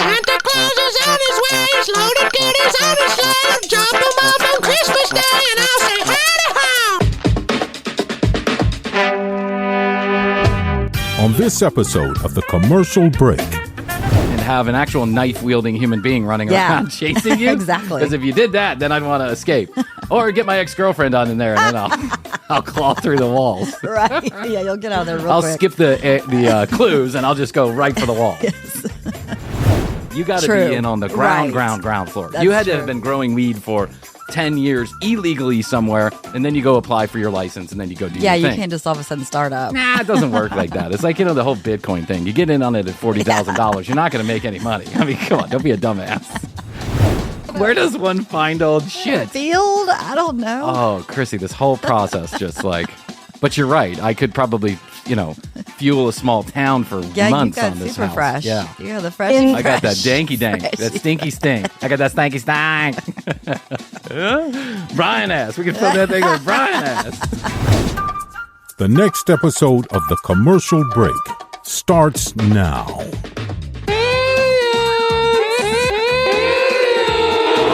Santa Claus is on his way. He's loaded goodies on his sled. Drop them off on Christmas Day, and I'll say howdy ho. On this episode of The Commercial Break. And have an actual knife-wielding human being running around chasing you. Exactly. Because if you did that, then I'd want to escape. Or get my ex-girlfriend on in there, and then I'll claw through the walls. Right. Yeah, you'll get out of there real I'll quick. skip the clues, and I'll just go right for the wall. Yes. You got to True. be in on the Right. ground floor. That's You had to true. have been growing weed for 10 years illegally somewhere, and then you go apply for your license, and then you go do your Yeah, you thing. can't just all of a sudden start up. Nah, it doesn't work like that. It's like, the whole Bitcoin thing. You get in on it at $40,000. You're not going to make any money. I mean, come on, don't be a dumbass. Where does one find old shit? Field? I don't know. Oh, Krissy, this whole process just like... But you're right. I could probably, fuel a small town for yeah, months you got on this super house. fresh. Yeah. You got the fresh. I got that danky dank, that stinky stink. I got that stanky stank. Bryan ass. We can fill that thing with Bryan ass. The next episode of The Commercial Break starts now.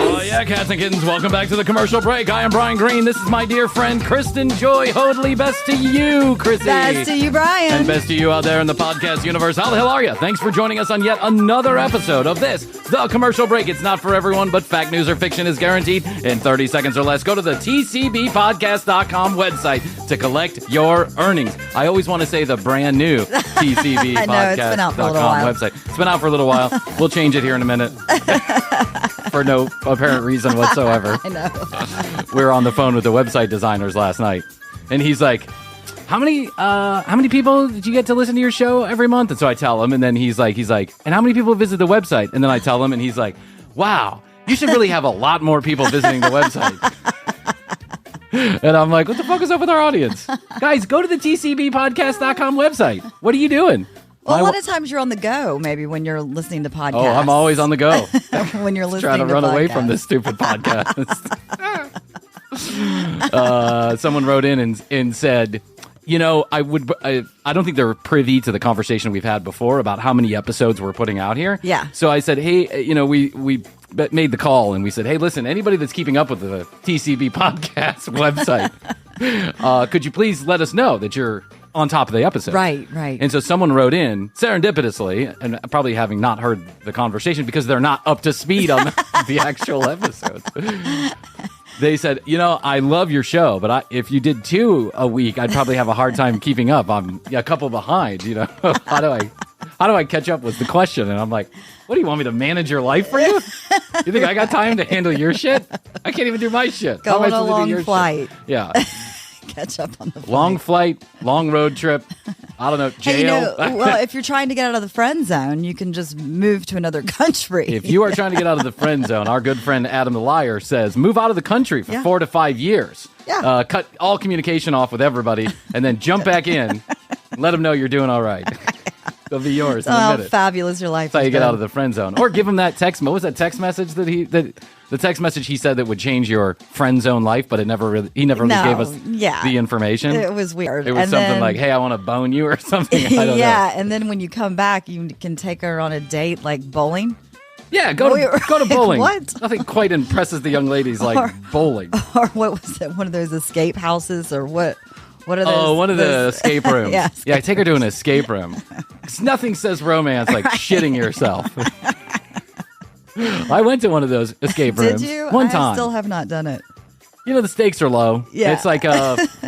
Oh, yeah, cats and kittens. Welcome back to The Commercial Break. I am Brian Green. This is my dear friend, Kristen Joy Hoadley. Best to you, Krissy. Best to you, Brian. And best to you out there in the podcast universe. How the hell are you? Thanks for joining us on yet another episode of this, The Commercial Break. It's not for everyone, but fact, news, or fiction is guaranteed in 30 seconds or less. Go to the tcbpodcast.com website to collect your earnings. I always want to say the brand new I know, it's been out for a little tcbpodcast.com while. website. It's been out for a little while. We'll change it here in a minute. For no apparent reason whatsoever. I know. We were on the phone with the website designers last night, and he's like, how many people did you get to listen to your show every month? And so I tell him, and then he's like, and how many people visit the website? And then I tell him, and he's like, wow, you should really have a lot more people visiting the website. And I'm like, what the fuck is up with our audience? Guys, go to the tcbpodcast.com website. What are you doing? Well, a lot of times you're on the go, maybe when you're listening to podcasts. Oh, I'm always on the go. when you're listening Trying to run away from podcasts. this stupid podcast. Someone wrote in and said, I don't think they're privy to the conversation we've had before about how many episodes we're putting out here. Yeah. So I said, hey, we made the call and we said, hey, listen, anybody that's keeping up with the TCB podcast website, could you please let us know that you're on top of the episode? Right. And so someone wrote in serendipitously, and probably having not heard the conversation because they're not up to speed on the actual episodes. They said, I love your show, but if you did 2 a week, I'd probably have a hard time keeping up. I'm a couple behind, How do I catch up was the question. And I'm like, what do you want me to manage your life for you? You think I got time to handle your shit? I can't even do my shit. Go How am I on a supposed to do long your flight. shit? Yeah. Catch up on the Long flight, long road trip. I don't know, Hey, jail. well, if you're trying to get out of the friend zone, you can just move to another country. If you are trying to get out of the friend zone, our good friend Adam the Liar says, move out of the country for 4 to 5 years. Yeah. Cut all communication off with everybody, and then jump back in. Let them know you're doing all right. They'll be yours in a how minute. fabulous your life That's how has you get been. out of the friend zone. Or give him that text. What was that text message the text message he said that would change your friend zone life, but he never really gave us the information. It was weird. It was And something then- like, hey, I want to bone you or something. I don't know. And then when you come back, you can take her on a date like bowling. Yeah, go to bowling. What? Nothing quite impresses the young ladies like bowling. Or what was it? One of those escape houses or what? What are those? Oh, one of the escape rooms. Yeah, take her to an escape room. 'Cause nothing says romance like shitting yourself. I went to one of those escape rooms. Did you? One I time. still have not done it. The stakes are low. Yeah. It's like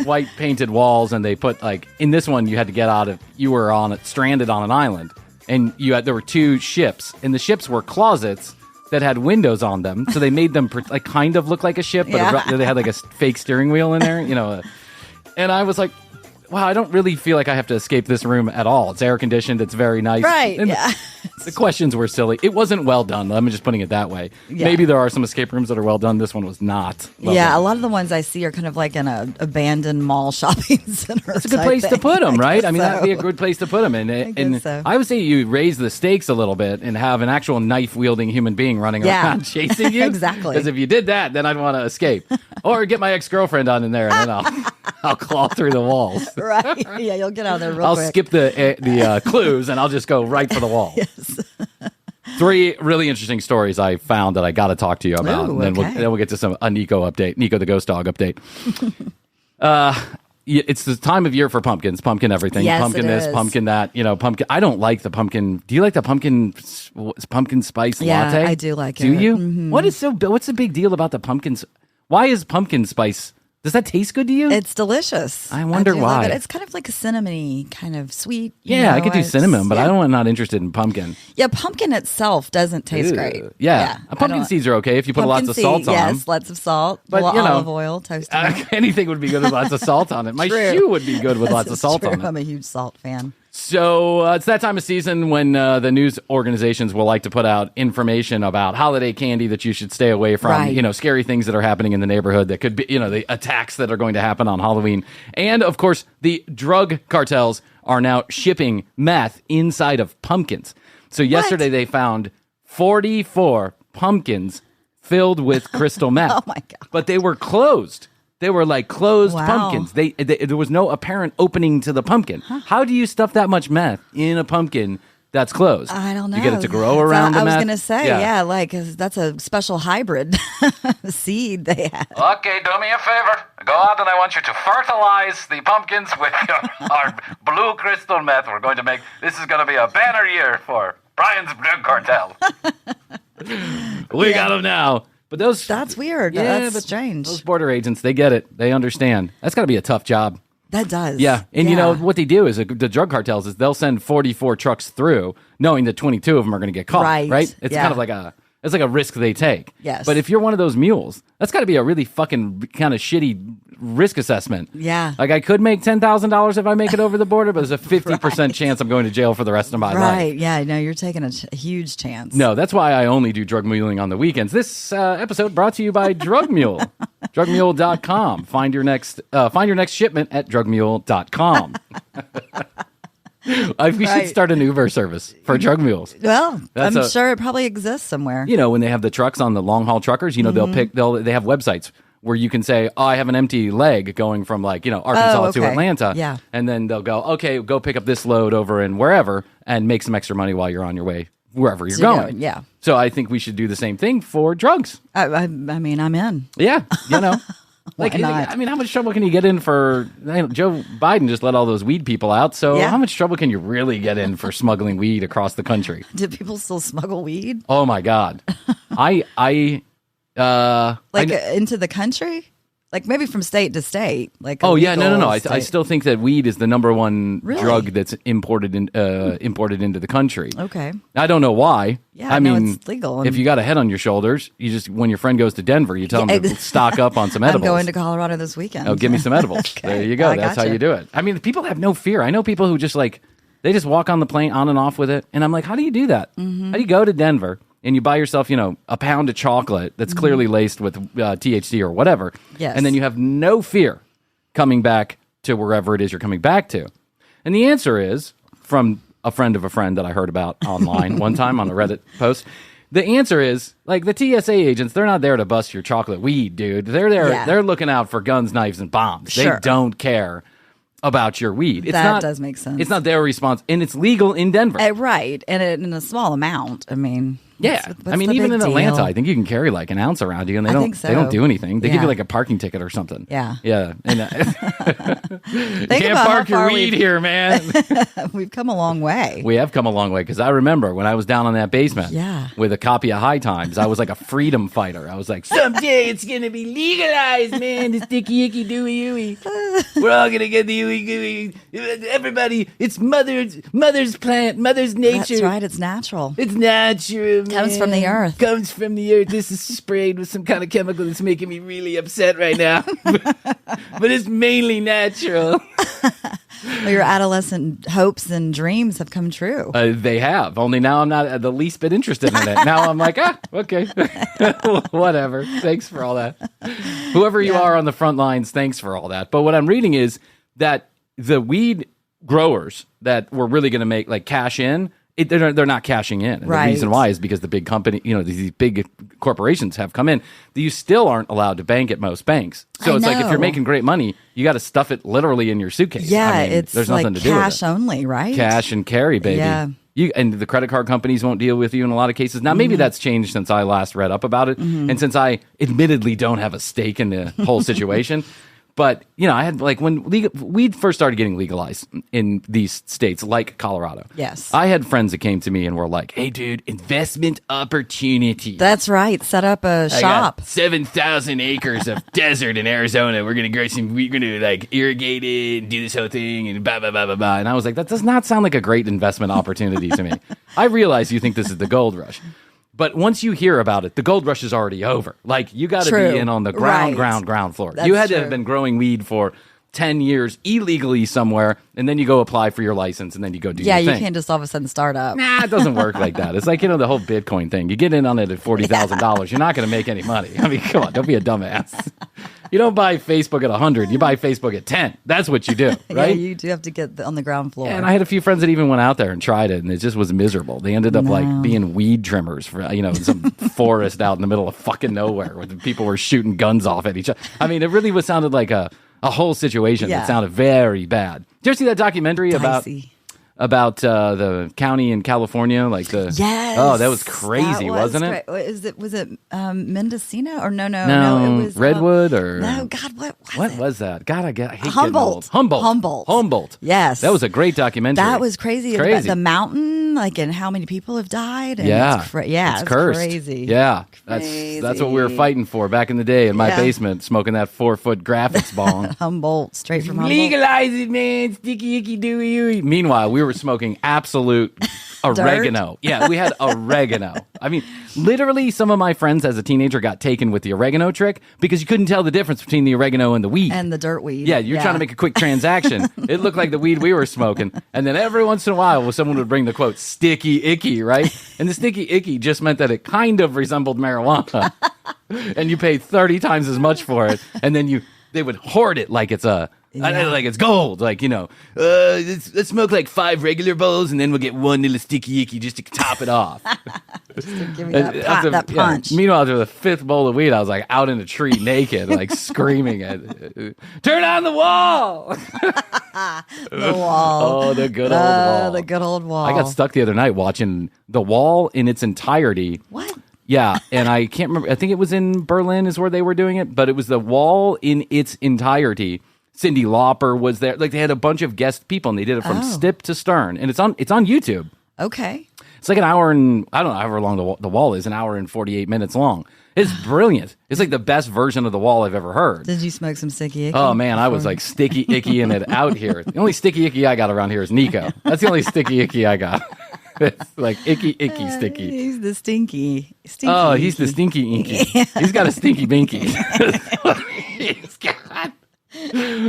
white painted walls, and they put in this one you had to get out of. You were stranded on an island, and there were 2 ships, and the ships were closets that had windows on them, so they made them kind of look like a ship, but they had like a fake steering wheel in there, And I was like, wow, I don't really feel like I have to escape this room at all. It's air conditioned. It's very nice. Right, And yeah. The questions were silly. It wasn't well done. I'm just putting it that way. Yeah. Maybe there are some escape rooms that are well done. This one was not. Well Yeah, done. a lot of the ones I see are kind of like in an abandoned mall shopping center. It's a good place to put them, right? I mean, that'd be a so. good place to put them. And guess so. I would say you raise the stakes a little bit and have an actual knife-wielding human being running around chasing you. Exactly. Because if you did that, then I'd want to escape. Or get my ex-girlfriend on in there, and then I'll claw through the walls. Right. Yeah, you'll get out of there real I'll quick. skip the clues, and I'll just go right for the wall. Yes. 3 really interesting stories I found that I got to talk to you about. Ooh, and then, okay. we'll get to a Niko update, Niko the Ghost Dog update. It's the time of year for pumpkins, pumpkin everything, Yes, pumpkin it this, is. pumpkin that. Pumpkin. I don't like the pumpkin. Do you like the pumpkin spice Yeah, latte? I do like Do it. you? Mhm. What's the big deal about the pumpkins? Why is pumpkin spice? Does that taste good to you? It's delicious. I wonder do love why. it. It's kind of like a cinnamony, kind of sweet. I could do it's- cinnamon, but yeah. I'm not interested in pumpkin. Yeah, pumpkin itself doesn't taste great. Yeah. I Pumpkin don't- seeds are okay if you put lots Pumpkin of salt seed, on them. Yes, lots of salt. But, a little you know, olive oil, toasted. Anything would be good with lots of salt on it. My True. shoe would be good with lots of This is salt true. on it. I'm a huge salt fan. So it's that time of season when the news organizations will like to put out information about holiday candy that you should stay away from. Right. Scary things that are happening in the neighborhood that could be, the attacks that are going to happen on Halloween. And of course, the drug cartels are now shipping meth inside of pumpkins. So yesterday they found 44 pumpkins filled with crystal meth. Oh my God. But they were closed. They were like closed Wow. pumpkins. There was no apparent opening to the pumpkin. How do you stuff that much meth in a pumpkin that's closed? I don't know. You get it to grow around the I was meth? going to say, yeah, 'cause that's a special hybrid seed they have. Okay, do me a favor. Go out and I want you to fertilize the pumpkins with our blue crystal meth. This is going to be a banner year for Bryan's drug cartel. We got them now. But That's weird. Yeah, That's but strange. Those border agents, they get it. They understand. That's got to be a tough job. That does. Yeah. And what they do is the drug cartels is they'll send 44 trucks through knowing that 22 of them are going to get caught. Right. It's Yeah. kind of like it's like a risk they take. Yes. But if you're one of those mules, that's got to be a really fucking kind of shitty risk assessment. Yeah. Like I could make $10,000 if I make it over the border, but there's a 50% chance I'm going to jail for the rest of my life. Right. Yeah. No, you're taking a huge chance. No, that's why I only do drug muling on the weekends. This episode brought to you by Drug Mule. Drugmule.com. Find your next shipment at drugmule.com. We should start an Uber service for drug mules. Well, That's I'm sure it probably exists somewhere. When they have the trucks on the long haul truckers, they have websites where you can say, "Oh, I have an empty leg going from Arkansas to okay. Atlanta." Yeah. And then they'll go, "Okay, go pick up this load over in wherever and make some extra money while you're on your way wherever you're going." Yeah. So I think we should do the same thing for drugs. I mean, I'm in. Yeah, Why not? I mean, how much trouble can you get in for Joe Biden just let all those weed people out? So Yeah. how much trouble can you really get in for smuggling weed across the country? Do people still smuggle weed? Oh my God. Into the country? Like maybe from state to state? Oh yeah, no. illegal I state. still think that weed is the number one Really? drug that's imported into the country. Okay. I don't know why. Yeah, I no, mean, it's legal. if you got a head on your shoulders, you just when your friend goes to Denver, you tell Yeah, them to stock up on some edibles. I'm going to Colorado this weekend. Oh, give me some edibles. Okay. There you go. I That's how gotcha. you do it. I mean, people have no fear. I know people who just they just walk on the plane on and off with it. And I'm like, how do you do that? Mm-hmm. How do you go to Denver and you buy yourself, a pound of chocolate that's clearly laced with THC or whatever. Yes. And then you have no fear coming back to wherever it is you're coming back to. And the answer is from a friend of a friend that I heard about online one time on a Reddit post. The answer is, the TSA agents, they're not there to bust your chocolate weed, dude. They're there. Yeah. They're looking out for guns, knives, and bombs. Sure. They don't care about your weed. That does make sense. It's not their response, and it's legal in Denver. Right. And in a small amount. I mean, Yeah, what's I mean, the even big in Atlanta, deal? I think you can carry an ounce around you, and they I don't. think so. They don't do anything. They give Yeah. you a parking ticket or something. Yeah. yeah. And, you Think can't about park how your far weed we've- here, man. We've come a long way. We have come a long way because I remember when I was down on that basement Yeah. with a copy of High Times, I was like a freedom fighter. I was like, someday it's going to be legalized, man. This sticky, icky, dooey, ooey. We're all going to get the ooey, gooey. Everybody, it's mother's plant, mother's nature. That's right. It's natural. It's natural, man. Comes from the earth. Comes from the earth. This is sprayed with some kind of chemical that's making me really upset right now. But it's mainly natural. Well, your adolescent hopes and dreams have come true. They have. Only now I'm not the least bit interested in it. Now I'm like, okay. Whatever. Thanks for all that. Whoever you are on the front lines, thanks for all that. But what I'm reading is that the weed growers that were really going to make cash in, they're not cashing in. And Right. the reason why is because the big company, these big corporations have come in. You still aren't allowed to bank at most banks. So I it's like if you're know. making great money, you got to stuff it literally in your suitcase. Yeah, I mean, it's there's like nothing to do with cash it. only, right? Cash and carry, baby. Yeah. And the credit card companies won't deal with you in a lot of cases. Now, maybe that's changed since I last read up about it, and since I admittedly don't have a stake in the whole situation. But, I had when weed first started getting legalized in these states like Colorado. Yes. I had friends that came to me and were like, hey, dude, investment opportunity. That's right. Set up a I shop. got 7,000 acres of desert in Arizona. We're going to grow some, we're going to irrigate it and do this whole thing and blah, blah, blah, blah, blah. And I was like, that does not sound like a great investment opportunity to me. I realize you think this is the gold rush. But once you hear about it, the gold rush is already over. You got to be in on the ground floor. That's you had to true. have been growing weed for 10 years illegally somewhere, and then you go apply for your license, and then you go do your thing. Yeah, you can't just all of a sudden start up. Nah, it doesn't work like that. It's like, the whole Bitcoin thing. You get in on it at $40,000. You're not going to make any money. I mean, come on, don't be a dumbass. You don't buy Facebook at 100. You buy Facebook at 10. That's what you do, right? Yeah, you do have to get on the ground floor. And I had a few friends that even went out there and tried it, and it just was miserable. They ended up being weed trimmers for in some forest out in the middle of fucking nowhere where the people were shooting guns off at each other. I mean, it really sounded like a whole situation that sounded very bad. Did you ever see that documentary about the county in California? Yes. Oh, that was crazy, wasn't it? Was it Mendocino or no? No, It was Redwood or no. God, what was that? God, I hate Humboldt. Humboldt. Yes, that was a great documentary. That was crazy. Crazy. The mountain, and how many people have died. And Yeah, it's cursed. Crazy. Yeah, that's what we were fighting for back in the day in my basement, smoking that 4-foot graphics bong. Humboldt, straight from Humboldt. Legalize it, man. Sticky icky dooey. Meanwhile, we were smoking absolute oregano. Yeah, we had oregano. I mean, literally, some of my friends as a teenager got taken with the oregano trick because you couldn't tell the difference between the oregano and the weed. And the dirt weed. Yeah, you're trying to make a quick transaction. It looked like the weed we were smoking. And then every once in a while, someone would bring the quote, sticky icky, right? And the sticky icky just meant that it kind of resembled marijuana. And you pay 30 times as much for it. And then they would hoard it like it's like it's gold. Let's smoke 5 regular bowls and then we'll get one little sticky icky just to top it off. Give me that punch. Yeah. Meanwhile, after the 5th bowl of weed, I was out in a tree naked, screaming at turn on the wall. The wall. Oh, the good old wall. The good old wall. I got stuck the other night watching The Wall in its entirety. What? Yeah, and I can't remember. I think it was in Berlin is where they were doing it, but it was The Wall in its entirety. Cyndi Lauper was there. They had a bunch of guest people, and they did it from stip to stern, and it's on YouTube. Okay. It's an hour and, I don't know, however long the wall is, an hour and 48 minutes long. It's brilliant. It's the best version of The Wall I've ever heard. Did you smoke some sticky icky? Oh, man, I was sticky icky in it out here. The only sticky icky I got around here is Niko. That's the only sticky icky I got. It's icky sticky. He's the stinky. Oh, he's the stinky inky. Yeah. He's got a stinky binky.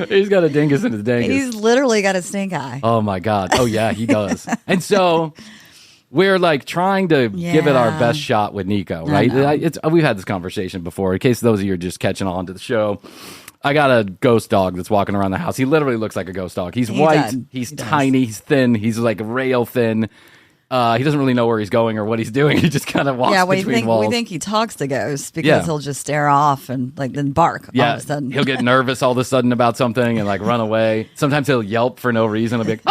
He's got a dingus in his dangus. He's literally got a stink eye. Oh, my God. Oh, yeah, he does. And so we're trying to give it our best shot with Niko, right? We've had this conversation before. In case those of you are just catching on to the show, I got a ghost dog that's walking around the house. He literally looks like a ghost dog. He's white. He's tiny. He's thin. He's rail thin. He doesn't really know where he's going or what he's doing. He just kind of walks between walls. We think he talks to ghosts because he'll just stare off and then bark all of a sudden. He'll get nervous all of a sudden about something and run away. Sometimes he'll yelp for no reason. He'll be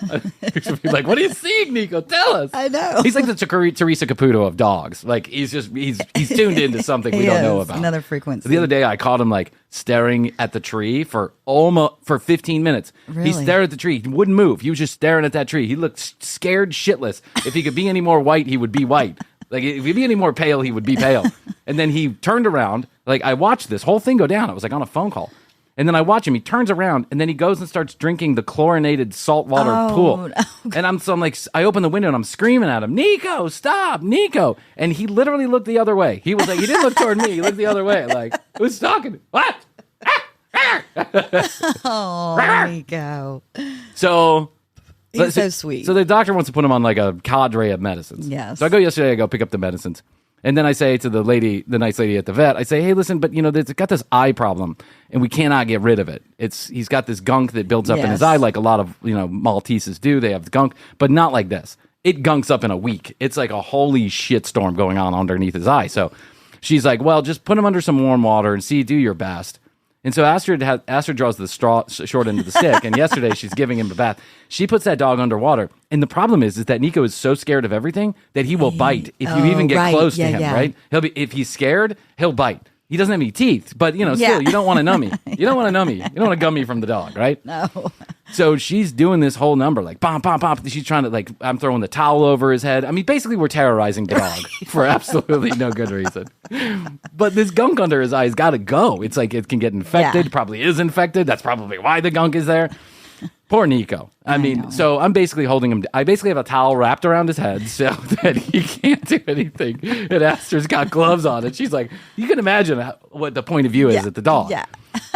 he'll be what are you seeing, Niko? Tell us. I know. He's like the Teresa Caputo of dogs. He's tuned into something we don't know about. Another frequency. So the other day I caught him staring at the tree for 15 minutes. Really? He stared at the tree. He wouldn't move. He was just staring at that tree. He looked scared shitless. If he could be any more white, he would be white. If he'd be any more pale, he would be pale. And then he turned around. I watched this whole thing go down. I was on a phone call. And then I watch him. He turns around, and then he goes and starts drinking the chlorinated saltwater pool. No. And I'm I open the window, and I'm screaming at him, Niko, stop, Niko. And he literally looked the other way. He was he didn't look toward me. He looked the other way. Who's talking? What? Oh, Niko. So... He's so sweet. So the doctor wants to put him on a cadre of medicines. Yes. So I go yesterday, I go pick up the medicines. And then I say to the nice lady at the vet, I say, hey, listen, but it's got this eye problem and we cannot get rid of it. He's got this gunk that builds up in his eye like a lot of, Malteses do. They have gunk, but not like this. It gunks up in a week. It's like a holy shitstorm going on underneath his eye. So she's like, well, just put him under some warm water and do your best. And so Astrid draws the short end of the stick, and yesterday she's giving him a bath. She puts that dog underwater, and the problem is that Niko is so scared of everything that he will bite if you even get close to him, right? If he's scared, he'll bite. He doesn't have any teeth, but still, you don't want a nummy. You don't want a nummy. You don't want a gummy from the dog, right? No. So she's doing this whole number, like, bom, bom, bom. She's trying to, I'm throwing the towel over his head. I mean, basically, we're terrorizing the dog for absolutely no good reason. But this gunk under his eye's got to go. It's like it can get infected, probably is infected. That's probably why the gunk is there. Poor Niko. I mean, so I'm basically holding him. I basically have a towel wrapped around his head so that he can't do anything. And Astrid's got gloves on. And she's like, you can imagine what the point of view is at the dog. Yeah.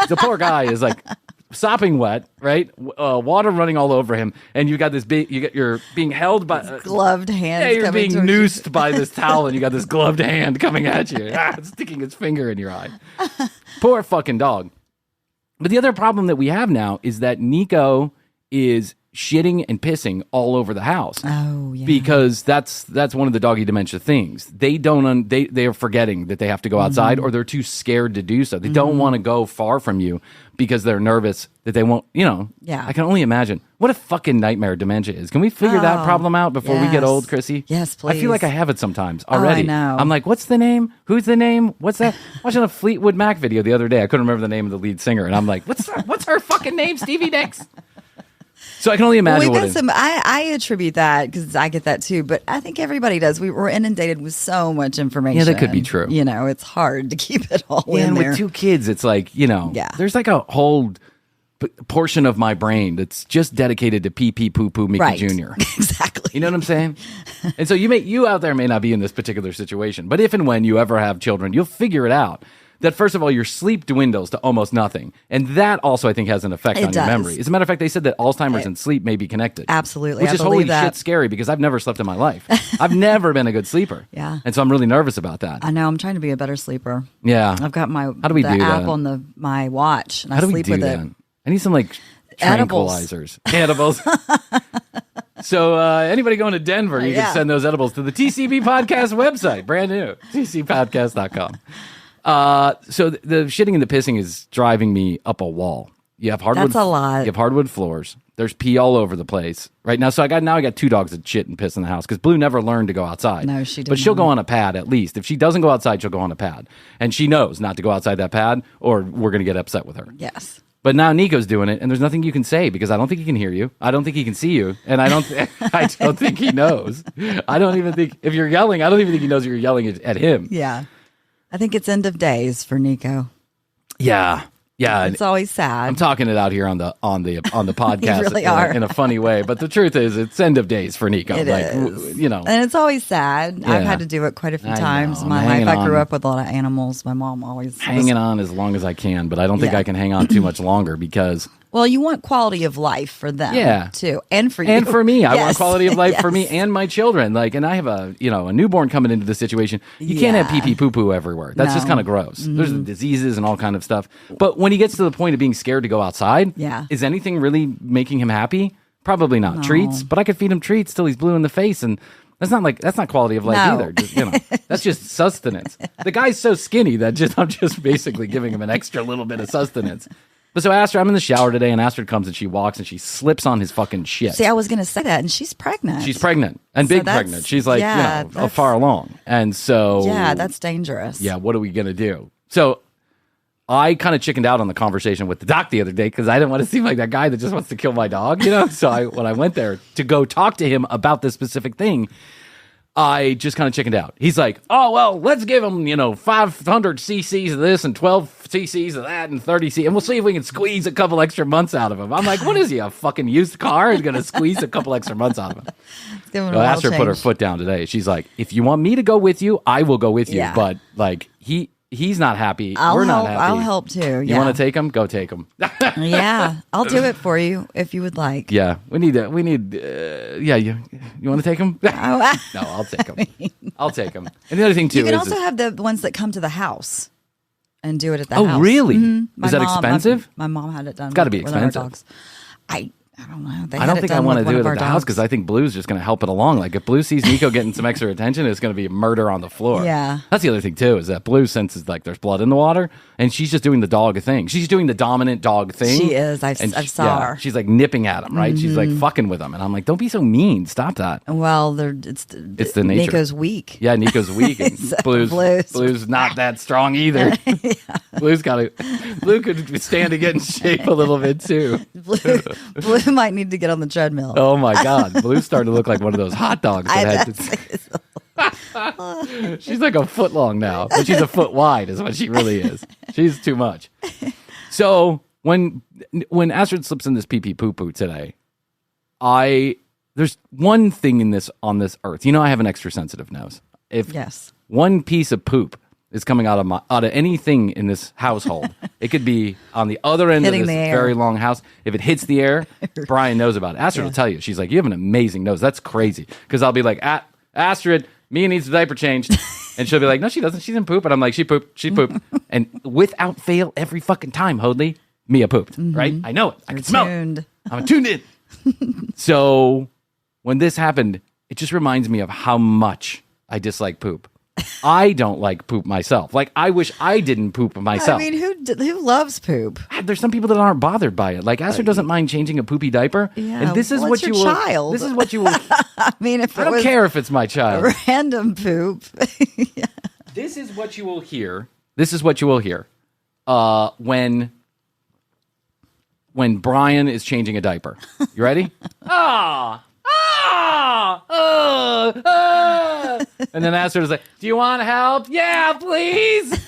The poor guy is like sopping wet, right? Water running all over him. And you got this you're being held by gloved hands. Yeah, you're being noosed by this towel and you got this gloved hand coming at you, sticking its finger in your eye. Poor fucking dog. But the other problem that we have now is that Niko is shitting and pissing all over the house. Oh, yeah. Because that's one of the doggy dementia things. They don't they are forgetting that they have to go outside, or they're too scared to do so. They don't want to go far from you because they're nervous that they won't, Yeah. I can only imagine what a fucking nightmare dementia is. Can we figure that problem out before we get old, Krissy? Yes, please. I feel like I have it sometimes already. I know. I'm like, what's the name? Who's the name? What's that? Watching a Fleetwood Mac video the other day. I couldn't remember the name of the lead singer, and I'm like, what's her fucking name? Stevie Nicks. So I can only imagine We've got some. I attribute that because I get that too, but I think everybody does. We're inundated with so much information. Yeah, that could be true. It's hard to keep it all in and there. with two kids, it's like, there's like a whole portion of my brain that's just dedicated to pee pee poo poo Mickey Right. Jr. Exactly. You know what I'm saying? And so you out there may not be in this particular situation, but if and when you ever have children, you'll figure it out. That first of all, your sleep dwindles to almost nothing. And that also, I think, has an effect on your memory. As a matter of fact, they said that Alzheimer's and sleep may be connected. Absolutely. Which I is believe holy that. shit scary because I've never slept in my life. I've never been a good sleeper. Yeah. And so I'm really nervous about that. I know. I'm trying to be a better sleeper. Yeah. I've got How do we the do app that? on my watch, and How I do we sleep do with that? it. I need some Edibles. tranquilizers. Edibles. So anybody going to Denver, you can send those edibles to the TCB Podcast website. Brand new. tcpodcast.com. So the shitting and the pissing is driving me up a wall. You have hardwood. That's a lot. You have hardwood floors. There's pee all over the place right now. So I got two dogs that shit and piss in the house because Blue never learned to go outside. No, she didn't. But she'll go on a pad at least. If she doesn't go outside, she'll go on a pad, and she knows not to go outside that pad, or we're gonna get upset with her. Yes. But now Niko's doing it, and there's nothing you can say because I don't think he can hear you. I don't think he can see you, and I don't think he knows. I don't even think if you're yelling, I don't even think he knows you're yelling at him. Yeah. I think it's end of days for Niko. Yeah. It's always sad. I'm talking it out here on the podcast really in a funny way, but the truth is it's end of days for Niko. It is. You know. And it's always sad. Yeah. I've had to do it quite a few I times. know. My I'm life, hanging I grew on. up with a lot of animals. My mom always Hanging on as long as I can, but I don't think Yeah. I can hang on too much longer because Well, you want quality of life for them, Yeah. too, and for you, and for me, I want Yes. quality of life for me Yes. and my children. And I have a newborn coming into the situation. You can't have Yeah. pee pee poo poo everywhere. That's just No. kind of gross. There's diseases and all kind of stuff. But when he gets to the point of being scared to go outside, Yeah. is anything really making him happy? Probably not. Treats, but I could feed him treats till he's blue in the face, and that's not quality of life No. either. That's just sustenance. The guy's so skinny that I'm just basically giving him an extra little bit of sustenance. But so Astrid, I'm in the shower today, and Astrid comes and she walks and she slips on his fucking shit. See, I was going to say that, and she's pregnant. She's pregnant and So big that's- pregnant. She's like, yeah, that's- far along. And so, Yeah, that's dangerous. yeah, what are we going to do? So I kind of chickened out on the conversation with the doc the other day because I didn't want to seem like that guy that just wants to kill my dog, So when I went there to go talk to him about this specific thing, I just kind of chickened out. He's like, oh, well, let's give him, 500 cc's of this and 12 cc's of that and 30 cc's, and we'll see if we can squeeze a couple extra months out of him. I'm like, what is he, a fucking used car? He's going to squeeze a couple extra months out of him. Give him So a I asked her oil to put her change. foot down today. She's like, if you want me to go with you, I will go with you. Yeah. But he's not happy. I'll We're help. not happy. I'll help too. You Yeah. want to take him? Go take him. Yeah, I'll do it for you if you would like. Yeah, we need. You want to take him? Oh, No, I'll take him. I'll take him. And the other thing too you can is, also have the ones that come to the house and do it at the oh house. really? Mhm. Is that expensive? My mom had it done. It's gotta be with our expensive. dogs. I I don't know. They I had don't it think I done want to with one do it of at our the house dogs. because I think Blue's just going to help it along. Like if Blue sees Niko getting some extra attention, it's going to be murder on the floor. Yeah. That's the other thing too, is that Blue senses like there's blood in the water, and she's just doing the dog thing. She's doing the dominant dog thing. She is. I saw her. She's like nipping at him, right? She's like fucking with him, and I'm like, don't be so mean. Stop that. Well, it's the nature. Niko's weak. Yeah, Niko's weak, and So Blue's not that strong either. Blue could stand to get in shape a little bit too. Blue might need to get on the treadmill. Oh my God, Blue's starting to look like one of those hot dogs. She's like a foot long now, but she's a foot wide, is what she really is. She's too much. So when Astrid slips in this pee pee poo poo today, there's one thing on this earth. You know, I have an extra sensitive nose. If one piece of poop is coming out of anything in this household, it could be on the other end Hitting of this very long house. If it hits the air, Brian knows about it. Astrid will tell you. She's like, you have an amazing nose. That's crazy. Because I'll be like, Astrid, Mia needs a diaper changed. And she'll be like, no, she doesn't. She's in poop. And I'm like, she pooped. And without fail, every fucking time, Hoadley, Mia pooped. Right? I know it. I can smell it. I'm tuned in. So when this happened, it just reminds me of how much I dislike poop. I don't like poop myself. Like, I wish I didn't poop myself. I mean, who loves poop? There's some people that aren't bothered by it. Like, Astrid doesn't mind changing a poopy diaper. Yeah, and this is well, what it's you your will. child. This is what you will. I mean, if I don't care if it's my child. Random poop. This is what you will hear. This is what you will hear. When Brian is changing a diaper. You ready? And then Astrid is like, do you want help? Yeah, please.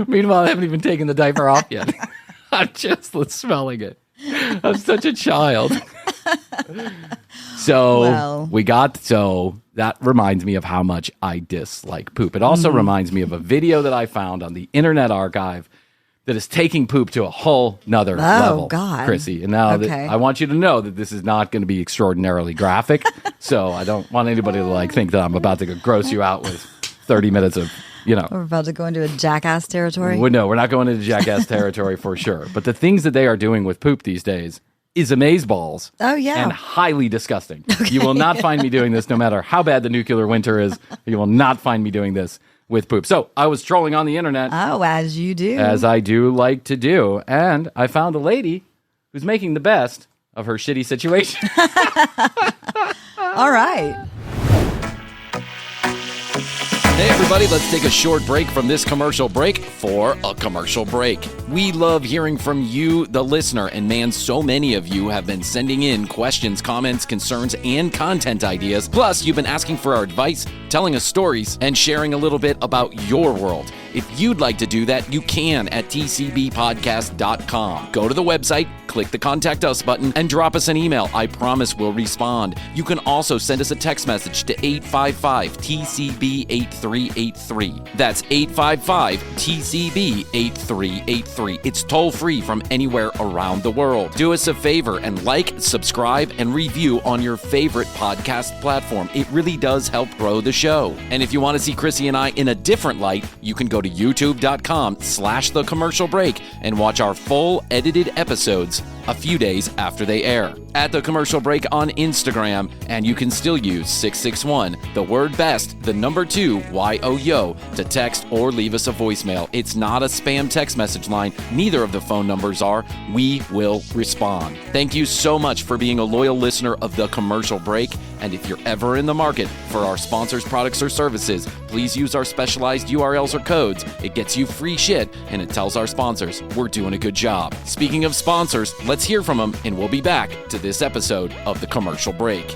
Meanwhile, I haven't even taken the diaper off yet. I'm just smelling it. I'm such a child. So that reminds me of how much I dislike poop. It also reminds me of a video that I found on the Internet Archive that is taking poop to a whole nother level, God. Krissy. And now I want you to know that this is not going to be extraordinarily graphic. So I don't want anybody to think that I'm about to gross you out with 30 minutes of, We're about to go into a jackass territory. Well, no, we're not going into jackass territory for sure. But the things that they are doing with poop these days is amazeballs. Oh, yeah. And highly disgusting. Okay. You will not find me doing this no matter how bad the nuclear winter is. You will not find me doing this with poop. So I was trolling on the internet. Oh, as you do. As I do like to do. And I found a lady who's making the best of her shitty situation. All right. Hey everybody, let's take a short break from this commercial break for a commercial break. We love hearing from you, the listener, and man, so many of you have been sending in questions, comments, concerns, and content ideas. Plus, you've been asking for our advice, telling us stories, and sharing a little bit about your world. If you'd like to do that, you can at tcbpodcast.com. Go to the website, click the Contact Us button, and drop us an email. I promise we'll respond. You can also send us a text message to 855-TCB-8383. That's 855-TCB-8383. It's toll-free from anywhere around the world. Do us a favor and like, subscribe, and review on your favorite podcast platform. It really does help grow the show. And if you want to see Krissy and I in a different light, you can go to youtube.com/the commercial break and watch our full edited episodes a few days after they air. At The Commercial Break on Instagram, and you can still use 661, the word best, the number 2, YOYO, to text or leave us a voicemail. It's not a spam text message line. Neither of the phone numbers are. We will respond. Thank you so much for being a loyal listener of The Commercial Break, and if you're ever in the market for our sponsors' products or services, please use our specialized URLs or codes. It gets you free shit, and it tells our sponsors we're doing a good job. Speaking of sponsors, let's hear from them, and we'll be back to this episode of The Commercial Break.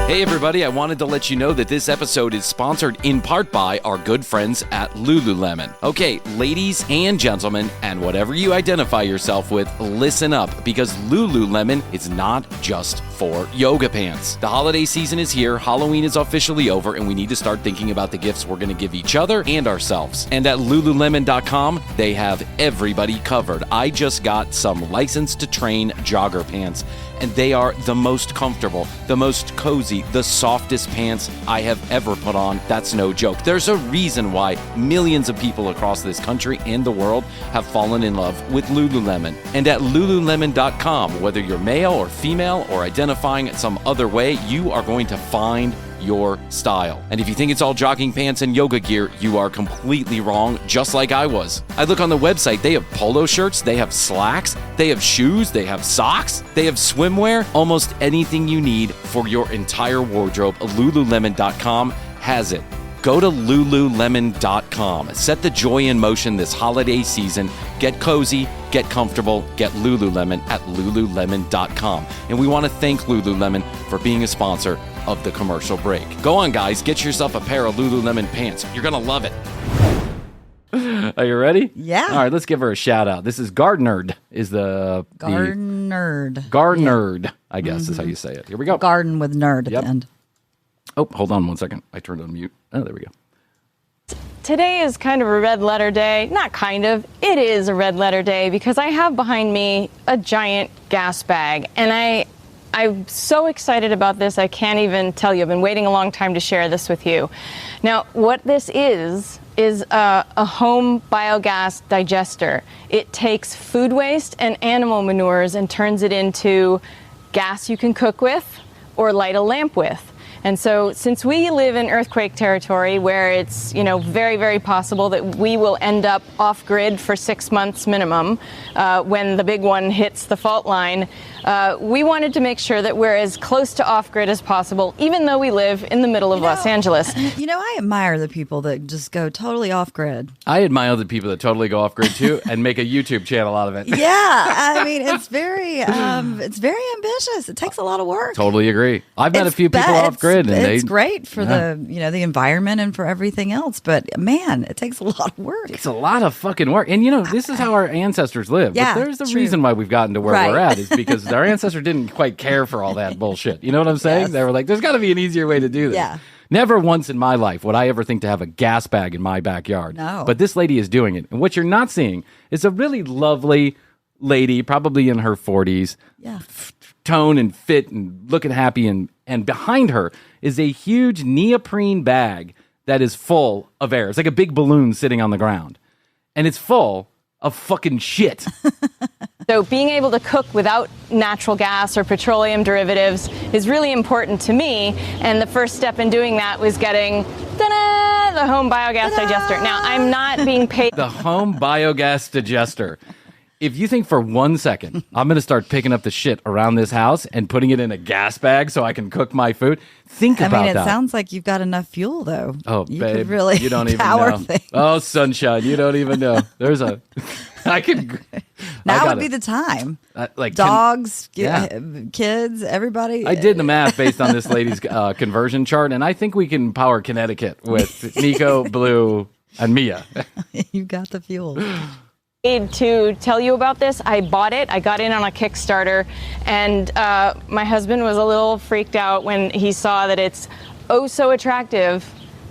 Hey everybody, I wanted to let you know that this episode is sponsored in part by our good friends at Lululemon. Okay, ladies and gentlemen, and whatever you identify yourself with, listen up, because Lululemon is not just for yoga pants. The holiday season is here, Halloween is officially over, and we need to start thinking about the gifts we're going to give each other and ourselves. And at Lululemon.com, they have everybody covered. I just got some License to Train jogger pants, and they are the most comfortable, the most cozy, literally the softest pants I have ever put on. That's no joke. There's a reason why millions of people across this country and the world have fallen in love with Lululemon. And at Lululemon.com, whether you're male or female or identifying in some other way, you are going to find your style. And if you think it's all jogging pants and yoga gear, you are completely wrong, just like I was. I look on the website, they have polo shirts, they have slacks, they have shoes, they have socks, they have swimwear, almost anything you need for your entire wardrobe. Lululemon.com has it. Go to Lululemon.com. Set the joy in motion this holiday season. Get cozy, get comfortable, get Lululemon at Lululemon.com. And we want to thank Lululemon for being a sponsor of the commercial break. Go on, guys. Get yourself a pair of Lululemon pants. You're going to love it. Are you ready? Yeah. All right, let's give her a shout out. This is Gardenerd is the... Gardenerd. Gardenerd, I guess is how you say it. Here we go. Garden with nerd at Yep. the end. Oh, hold on one second. I turned on mute. Oh, there we go. Today is kind of a red letter day. Not kind of, it is a red letter day because I have behind me a giant gas bag. And I'm so excited about this, I can't even tell you. I've been waiting a long time to share this with you. Now, what this is a home biogas digester. It takes food waste and animal manures and turns it into gas you can cook with or light a lamp with. And so since we live in earthquake territory where it's, very, very possible that we will end up off grid for 6 months minimum when the big one hits the fault line, we wanted to make sure that we're as close to off grid as possible, even though we live in the middle of Los Angeles. I admire the people that just go totally off grid. I admire the people that totally go off grid too and make a YouTube channel out of it. Yeah, I mean it's very ambitious. It takes a lot of work. Totally agree. I've met a few people off grid, and it's great for the environment and for everything else. But man, it takes a lot of work. It's a lot of fucking work, and this is how our ancestors lived. Yeah, but there's a true. reason why we've gotten to where Right. we're at is because our ancestors didn't quite care for all that bullshit. You know what I'm saying? Yes. They were like, "There's got to be an easier way to do this." Yeah. Never once in my life would I ever think to have a gas bag in my backyard. No. But this lady is doing it, and what you're not seeing is a really lovely lady, probably in her 40s. Yeah. Tone and fit and looking happy, and behind her is a huge neoprene bag that is full of air. It's like a big balloon sitting on the ground, and it's full of fucking shit. So being able to cook without natural gas or petroleum derivatives is really important to me. And the first step in doing that was getting the home biogas digester. Now, I'm not being paid. The home biogas digester. If you think for 1 second I'm going to start picking up the shit around this house and putting it in a gas bag so I can cook my food, think about It that. sounds like you've got enough fuel, though. Oh, you babe, could really you don't even power know. things. Oh, sunshine, you don't even know. There's a, I could. Now would be the time. Like Dogs, yeah. kids, everybody. I did the math based on this lady's conversion chart, and I think we can power Connecticut with Niko, Blue, and Mia. You got the fuel. To tell you about this. I bought it. I got in on a Kickstarter, and my husband was a little freaked out when he saw that it's so attractive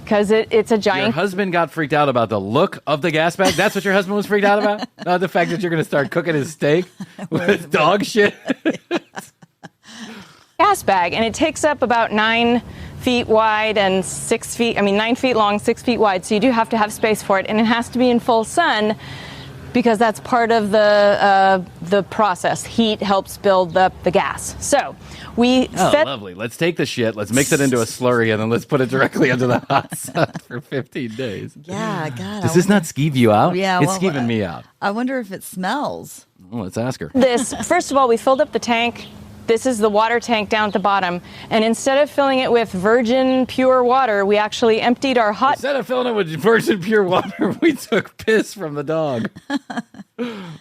because it's a Your giant. husband got freaked out about the look of the gas bag? That's what your husband was freaked out about? Not the fact that you're going to start cooking his steak with dog shit? Gas bag, and it takes up about 9 feet wide and 9 feet long, 6 feet wide. So you do have to have space for it, and it has to be in full sun because that's part of the process. Heat helps build up the gas. So we Lovely. Let's take the shit, let's mix it into a slurry, and then let's put it directly under the hot sun for 15 days. Yeah, God. Does this not skeeve you out? Yeah, it's well, skeeving me out. I wonder if it smells. Well, let's ask her. This, first of all, we filled up the tank. This is the water tank down at the bottom. And instead of filling it with virgin pure water, we actually emptied our hot Instead of filling it with virgin pure water, we took piss from the dog.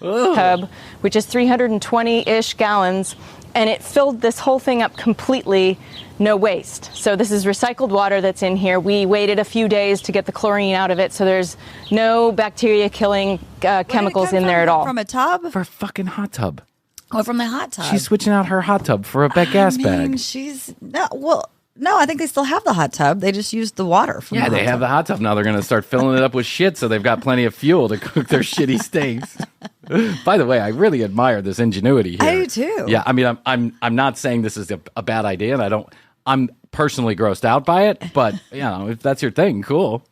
tub, which is 320-ish gallons. And it filled this whole thing up completely, no waste. So this is recycled water that's in here. We waited a few days to get the chlorine out of it, so there's no bacteria-killing chemicals in there at all. From a tub? For a fucking hot tub. Or from the hot tub? She's switching out her hot tub for a gas bag. No, I think they still have the hot tub. They just used the water from Yeah, the they hot have tub. the hot tub now. They're going to start filling it up with shit, so they've got plenty of fuel to cook their shitty steaks. By the way, I really admire this ingenuity here. I do too. Yeah, I mean, I'm not saying this is a bad idea, and I'm personally grossed out by it, but if that's your thing, cool.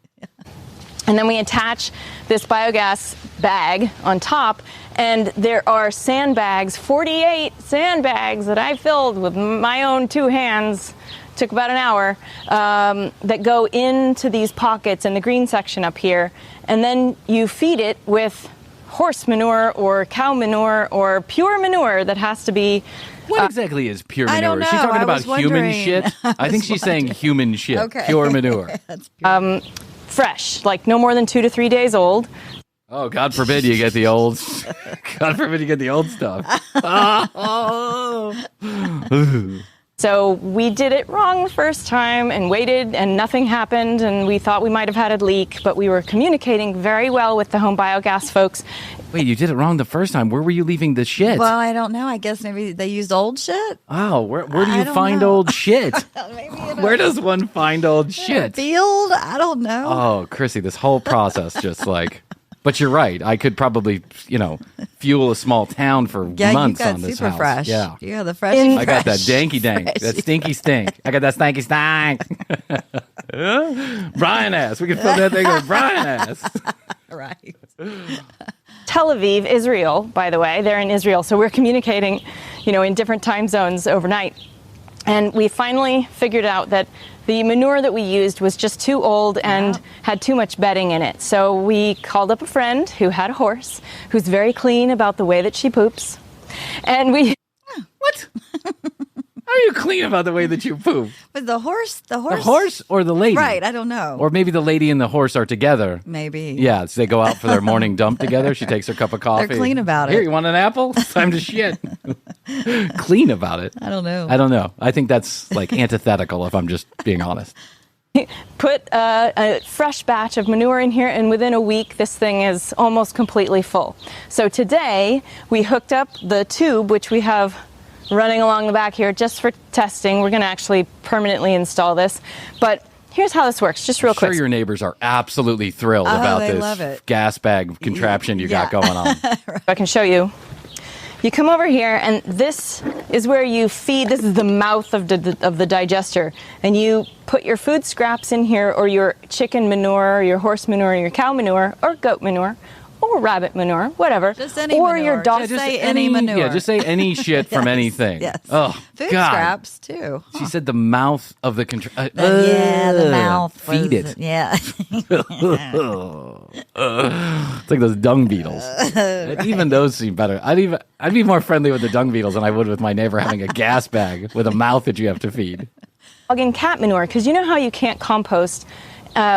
And then we attach this biogas bag on top, and there are sandbags, 48 sandbags that I filled with my own 2 hands. Took about an hour, that go into these pockets in the green section up here. And then you feed it with horse manure or cow manure or pure manure that has to be... What exactly is pure manure? I don't know. Is she talking I about was human wondering. shit? I think she's saying human shit. Okay. Pure manure. That's pure. fresh, like no more than 2 to 3 days old. Oh, God forbid you get the old. God forbid you get the old stuff. So we did it wrong the first time and waited and nothing happened, and we thought we might have had a leak, but we were communicating very well with the home biogas folks. Wait, you did it wrong the first time. Where were you leaving the shit? Well, I don't know. I guess maybe they used old shit. Oh, where do you I don't find know. old shit? Maybe in Where does one find old a shit? field? I don't know. Oh, Krissy, this whole process just like... But you're right. I could probably, fuel a small town for yeah, months you got on this super house. fresh. Yeah. Yeah, the fresh. I got that danky dank, that stinky stink. I got that stanky stank. Bryan ass. We can fill that thing with Bryan ass. Right. Tel Aviv, Israel, by the way, they're in Israel, so we're communicating, in different time zones overnight. And we finally figured out that the manure that we used was just too old and had too much bedding in it. So we called up a friend who had a horse, who's very clean about the way that she poops. And we... What? How are you clean about the way that you poop? But the horse. The horse or the lady? Right. I don't know. Or maybe the lady and the horse are together. Maybe. Yeah, so they go out for their morning dump together. She takes her cup of coffee. They're clean about it. Here, you want an apple? It's time to shit. Clean about it. I don't know. I don't know. I think that's like antithetical if I'm just being honest. put a fresh batch of manure in here, and within a week, this thing is almost completely full. So today, we hooked up the tube, which we have running along the back here just for testing. We're going to actually permanently install this. But here's how this works, just real quick. I'm sure your neighbors are absolutely thrilled about they this love it. gas bag contraption you got going on. I can show you. You come over here, and this is where you feed. This is the mouth of the digester, and you put your food scraps in here, or your chicken manure, or your horse manure, or your cow manure, or goat manure, or rabbit manure, whatever. Just any or manure. your dog. Just say any manure. Yeah, just say any shit from Yes, anything. Yes. Oh, Food God. scraps too. She said the mouth of the Yeah, the mouth. Feed was- it. Yeah. It's like those dung beetles. Even those seem better. I'd be more friendly with the dung beetles than I would with my neighbor having a gas bag with a mouth that you have to feed. Dog and cat manure, because you know how you can't compost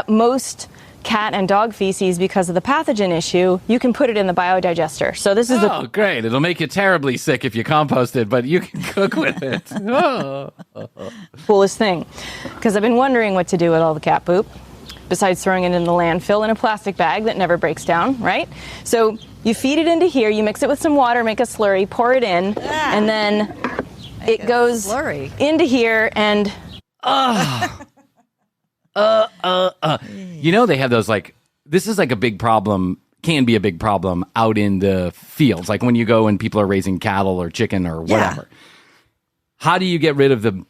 most cat and dog feces because of the pathogen issue. You can put it in the biodigester. So this is Oh, great. It'll make you terribly sick if you compost it, but you can cook with it. Oh. the coolest thing, because I've been wondering what to do with all the cat poop besides throwing it in the landfill in a plastic bag that never breaks down, right? So you feed it into here, you mix it with some water, make a slurry, pour it in, and then it goes slurry. into here and You know, they have those this is like a big problem, can be a big problem out in the fields. Like when you go and people are raising cattle or chicken or whatever. How do you get rid of the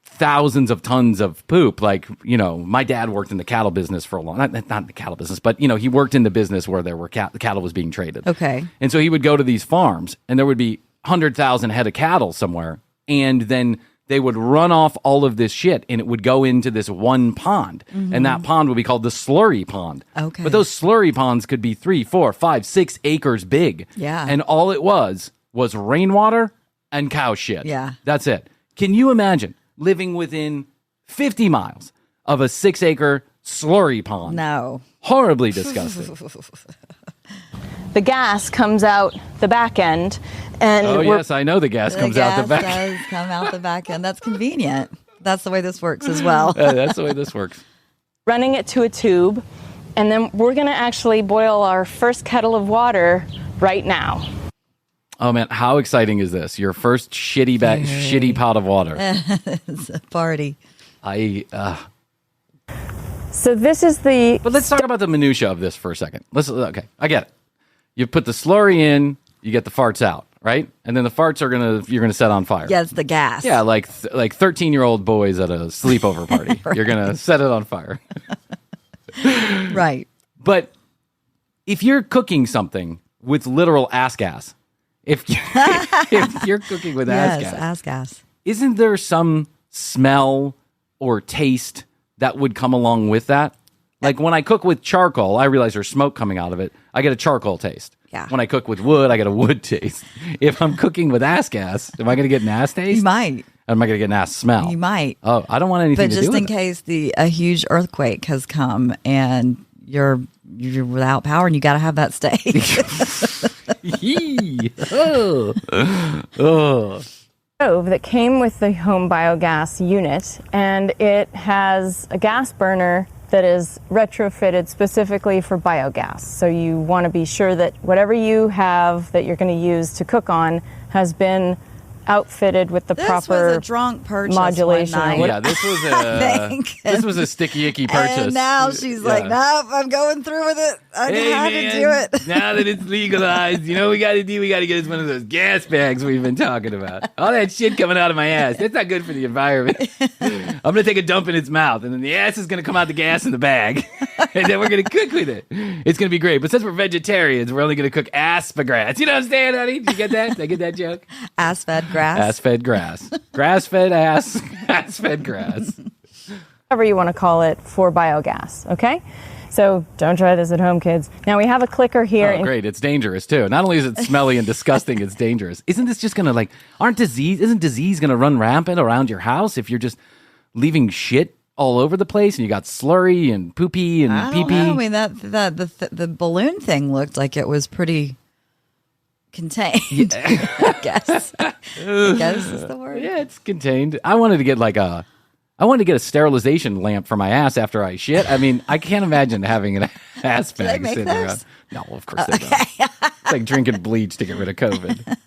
thousands of tons of poop? Like, my dad worked in the cattle business for a long, not the cattle business, but, he worked in the business where there were cattle was being traded. Okay. And so he would go to these farms and there would be 100,000 head of cattle somewhere. And then they would run off all of this shit and it would go into this one pond. And that pond would be called the slurry pond. Okay. But those slurry ponds could be 3, 4, 5, 6 acres big. Yeah. And all it was rainwater and cow shit. Yeah. That's it. Can you imagine living within 50 miles of a 6-acre slurry pond? No. Horribly disgusting. the gas comes out the back end. And Oh, we're yes, I know the gas comes out the back. does come out the back end. That's convenient. That's the way this works as well. That's the way this works. running it to a tube, and then we're going to actually boil our first kettle of water right now. Oh, man, how exciting is this? Your first shitty pot of water. It's a party. So this is the... But let's talk about the minutia of this for a second. Okay, I get it. You put the slurry in, you get the farts out, right? And then the farts you're gonna set on fire. Yeah, it's the gas. Yeah, like 13-year-old boys at a sleepover party. Right. You're gonna set it on fire. Right. But if you're cooking something with literal ass gas, if you're cooking with ass gas, isn't there some smell or taste that would come along with that? Like when I cook with charcoal, I realize there's smoke coming out of it. I get a charcoal taste. Yeah. When I cook with wood, I get a wood taste. If I'm cooking with ass gas, am I going to get an ass taste? you might. Or am I going to get an ass smell? You might. Oh, I don't want anything But to do just with in case a huge earthquake has come and you're without power and you got to have that steak. Stove that came with the home biogas unit, and it has a gas burner that is retrofitted specifically for biogas. So you want to be sure that whatever you have that you're going to use to cook on has been outfitted with the This proper was a drunk purchase modulation. one night. Yeah, this was think. this was a sticky icky purchase. And now she's like, nope, I'm going through with it. I had to do it. Now that it's legalized, you know what we got to do? We got to get us one of those gas bags we've been talking about. All that shit coming out of my ass. That's not good for the environment. I'm going to take a dump in its mouth, and then the ass is going to come out the gas in the bag, and then we're going to cook with it. It's going to be great. But since we're vegetarians, we're only going to cook asparagus. You know what I'm saying, honey? Did you get that? Did I get that joke? Ass-fed grass. Ass-fed grass. Grass-fed ass. Ass-fed grass. whatever you want to call it, for biogas, okay? So don't try this at home, kids. Now we have a clicker here. Oh, great. It's dangerous, too. Not only is it smelly and disgusting, it's dangerous. Isn't this just going to, isn't disease going to run rampant around your house if you're just leaving shit all over the place and you got slurry and poopy and pee-pee? I mean, the balloon thing looked like it was pretty contained. Yeah. I guess. I guess is the word. Yeah, it's contained. I wanted to get a sterilization lamp for my ass after I shit. I mean, I can't imagine having an ass bag sitting around. No, of course they don't. It's like drinking bleach to get rid of COVID. In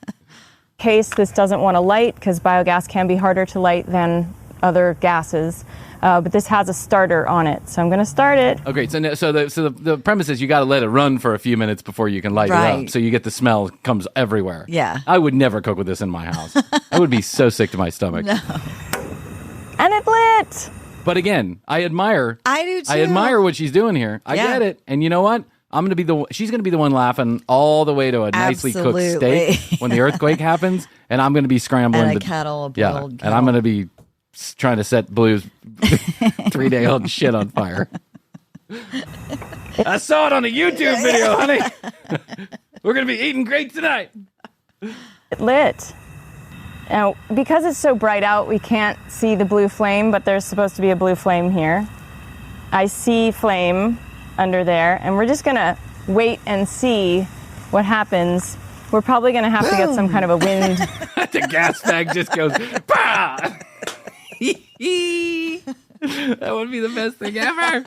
case this doesn't want to light, because biogas can be harder to light than other gases. But this has a starter on it, so I'm going to start it. Okay, so the premise is you got to let it run for a few minutes before you can light it up, so you get the smell comes everywhere. Yeah, I would never cook with this in my house. I would be so sick to my stomach. No. And it lit. But again, I admire. I do too. I admire what she's doing here. I get it, and you know what? She's going to be the one laughing all the way to a nicely cooked steak when the earthquake happens, and I'm going to be scrambling and a kettle, and I'm going to be trying to set Blue's 3-day-old shit on fire. I saw it on a YouTube video, honey. We're going to be eating great tonight. It lit. Now, because it's so bright out, we can't see the blue flame, but there's supposed to be a blue flame here. I see flame under there, and we're just going to wait and see what happens. We're probably going to have to get some kind of a wind. The gas bag just goes, bah! That would be the best thing ever.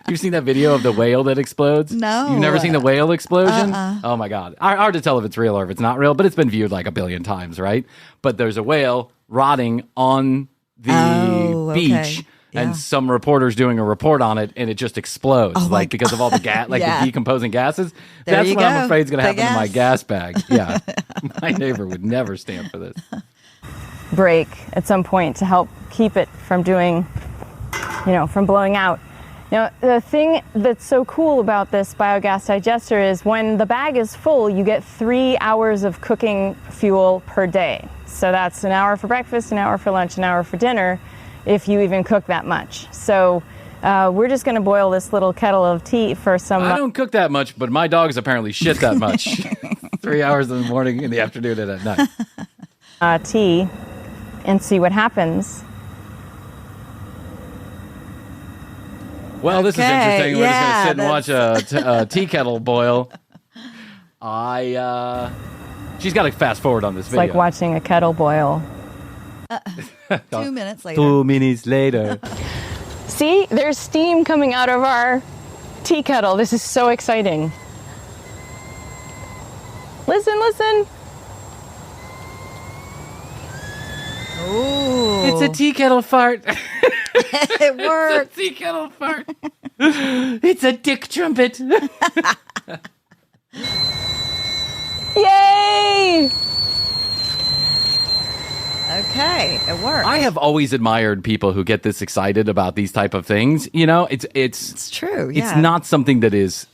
You've seen that video of the whale that explodes? No. You've never seen the whale explosion? Oh my God. Hard to tell if it's real or if it's not real, but it's been viewed like 1 billion times, right? But there's a whale rotting on the beach. Okay. Yeah. And some reporter's doing a report on it, and it just explodes, because of all the the decomposing gases. That's what I'm afraid is going to happen to my gas bag. Yeah, my neighbor would never stand for this. Break at some point to help keep it from from blowing out. Now, the thing that's so cool about this biogas digester is when the bag is full, you get 3 hours of cooking fuel per day. So that's an hour for breakfast, an hour for lunch, an hour for dinner, if you even cook that much. So we're just going to boil this little kettle of tea for some... I don't cook that much, but my dogs apparently shit that much. 3 hours in the morning, in the afternoon, and at night. Tea, and see what happens. Well, this is interesting. We're just going to sit and watch a tea kettle boil. She's got to fast forward on this video. It's like watching a kettle boil. 2 minutes later. 2 minutes later. See, there's steam coming out of our tea kettle. This is so exciting. Listen. Ooh. It's a tea kettle fart. It worked. It's a tea kettle fart. It's a dick trumpet. Yay! okay. It works. I have always admired people who get this excited about these type of things. You know, It's true. Yeah. It's not something that is.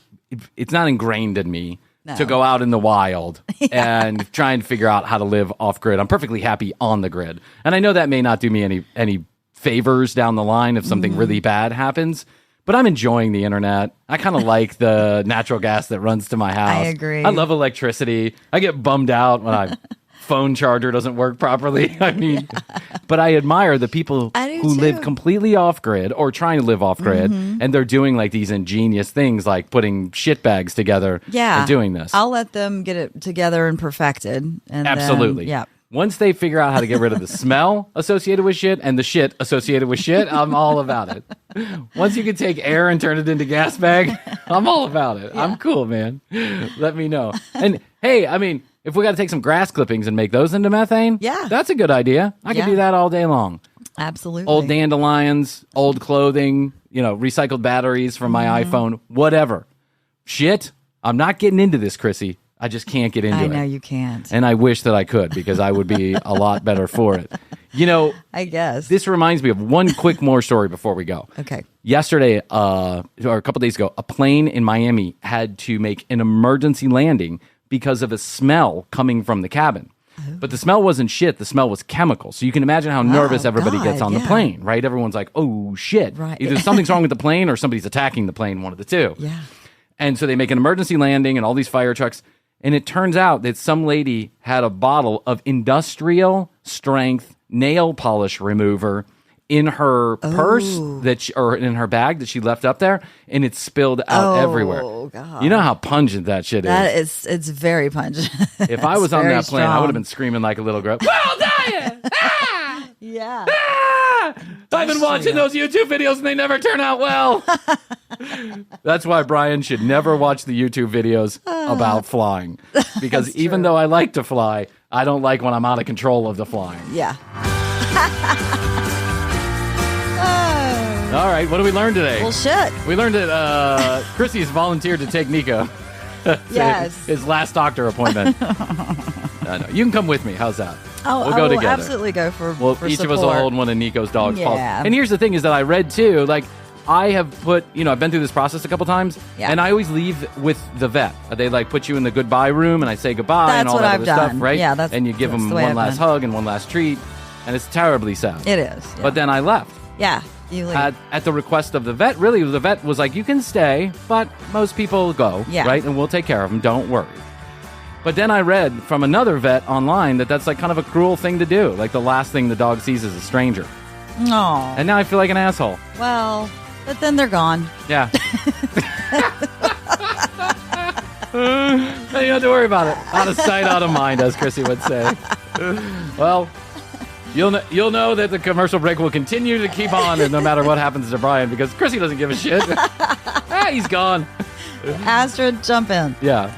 It's not ingrained in me to go out in the wild and try and figure out how to live off grid. I'm perfectly happy on the grid, and I know that may not do me any favors down the line if something really bad happens. But I'm enjoying the internet. I kind of like the natural gas that runs to my house. I agree. I love electricity. I get bummed out when my phone charger doesn't work properly. I mean, but I admire the people who live completely off grid or trying to live off grid, and they're doing like these ingenious things like putting shit bags together and doing this. I'll let them get it together and perfected. And Absolutely. Then, Once they figure out how to get rid of the smell associated with shit and the shit associated with shit, I'm all about it. Once you can take air and turn it into gas bag, I'm all about it. I'm cool, man. Let me know. And hey, I mean, if we got to take some grass clippings and make those into methane, that's a good idea. I can do that all day long. Absolutely. Old dandelions, old clothing, recycled batteries from my iPhone, whatever. Shit, I'm not getting into this, Krissy. I just can't get into it. I know you can't. And I wish that I could because I would be a lot better for it. I guess. This reminds me of one quick more story before we go. Okay. Yesterday, or a couple days ago, a plane in Miami had to make an emergency landing because of a smell coming from the cabin. But the smell wasn't shit. The smell was chemical. So you can imagine how nervous everybody gets on the plane, right? Everyone's like, oh, shit. Right. Either something's wrong with the plane or somebody's attacking the plane, one of the two. Yeah. And so they make an emergency landing and all these fire trucks. And it turns out that some lady had a bottle of industrial strength nail polish remover in her purse or in her bag that she left up there, and it spilled out everywhere. God. You know how pungent that shit is. It's very pungent. If I was on that plane, I would have been screaming like a little girl. Well, diet! Ah! Yeah. Ah! I've been watching those YouTube videos and they never turn out well. That's why Bryan should never watch the YouTube videos about flying. Because even though I like to fly, I don't like when I'm out of control of the flying. Yeah. All right, what did we learn today? Well, shit. We learned that Krissy's volunteered to take Niko to his last doctor appointment. No, you can come with me. How's that? We'll go together. Absolutely go for each support. of us will hold one of Niko's dog's paws. Yeah. And here's the thing is that I read too, like I have put, I've been through this process a couple times, and I always leave with the vet. They like put you in the goodbye room, and I say goodbye and all that other stuff, right? Yeah, and you give them one last hug and one last treat, and it's terribly sad. It is. Yeah. But then I left. Yeah. You leave. At the request of the vet, really, the vet was like, you can stay, but most people go, right? And we'll take care of them, don't worry. But then I read from another vet online that that's like kind of a cruel thing to do. Like the last thing the dog sees is a stranger. Oh. And now I feel like an asshole. Well, but then they're gone. Yeah. You don't have to worry about it. Out of sight, out of mind, as Krissy would say. Well, you'll know that the commercial break will continue to keep on no matter what happens to Bryan because Krissy doesn't give a shit. He's gone. Astrid, jump in. Yeah.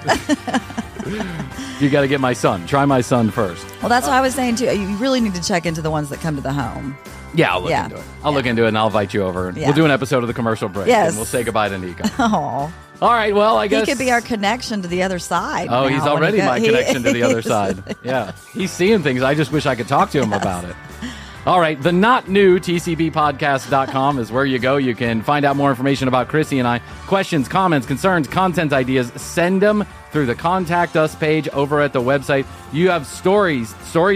You got to get my son. Try my son first. Well, that's what I was saying too. You really need to check into the ones that come to the home. Yeah, I'll look into it. I'll look into it and I'll invite you over. And we'll do an episode of the commercial break. Yes. And we'll say goodbye to Niko. Oh. All right, well, I guess. He could be our connection to the other side. Oh, he's already my connection to the other side. Yeah. He's seeing things. I just wish I could talk to him about it. All right, the not new tcbpodcast.com is where you go. You can find out more information about Krissy and I. Questions, comments, concerns, content ideas, send them through the Contact Us page over at the website. You have story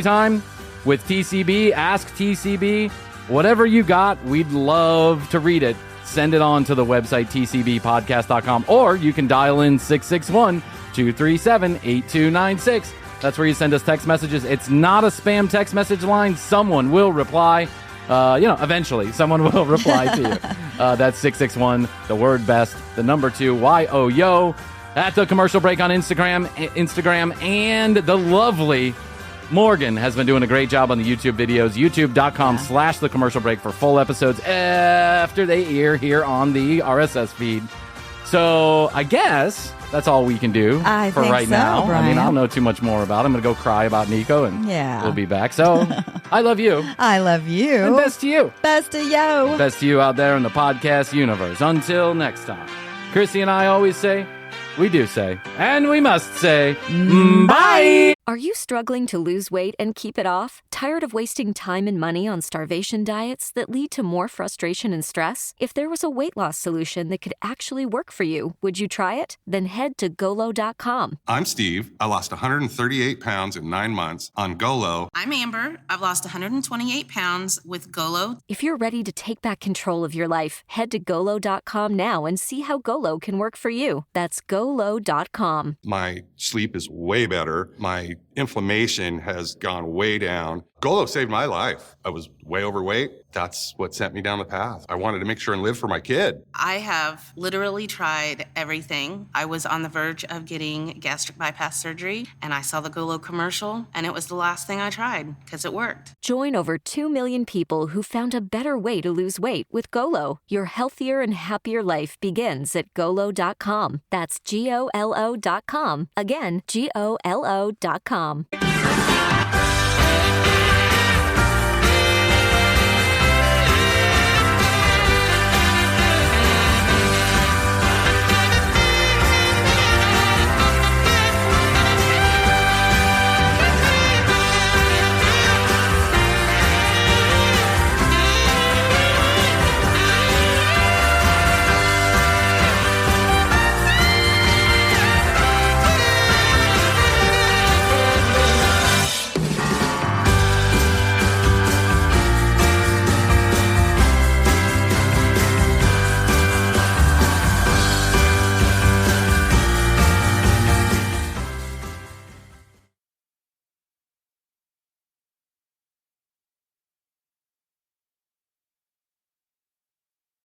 time with TCB, Ask TCB, whatever you got, we'd love to read it. Send it on to the website, tcbpodcast.com, or you can dial in 661-237-8296. That's where you send us text messages. It's not a spam text message line. Someone will reply. Eventually, someone will reply to you. That's 661, the word best, the number 2, YOYO, at the commercial break on Instagram, and the lovely Morgan has been doing a great job on the YouTube videos, youtube.com/the commercial break for full episodes after they air here on the RSS feed. So I guess that's all we can do for right now. Bryan. I mean, I don't know too much more about it. I'm going to go cry about Niko and we'll be back. So I love you. I love you. And best to you. Best to you. Best to you out there in the podcast universe. Until next time, Krissy and I always say, we do say, and we must say, bye. Are you struggling to lose weight and keep it off? Tired of wasting time and money on starvation diets that lead to more frustration and stress? If there was a weight loss solution that could actually work for you, would you try it? Then head to Golo.com. I'm Steve. I lost 138 pounds in 9 months on Golo. I'm Amber. I've lost 128 pounds with Golo. If you're ready to take back control of your life, head to Golo.com now and see how Golo can work for you. That's Golo.com. My sleep is way better. My inflammation has gone way down. Golo saved my life. I was way overweight. That's what sent me down the path. I wanted to make sure and live for my kid. I have literally tried everything. I was on the verge of getting gastric bypass surgery, and I saw the Golo commercial, and it was the last thing I tried because it worked. Join over 2 million people who found a better way to lose weight with Golo. Your healthier and happier life begins at Golo.com. That's Golo.com. Again, Golo.com.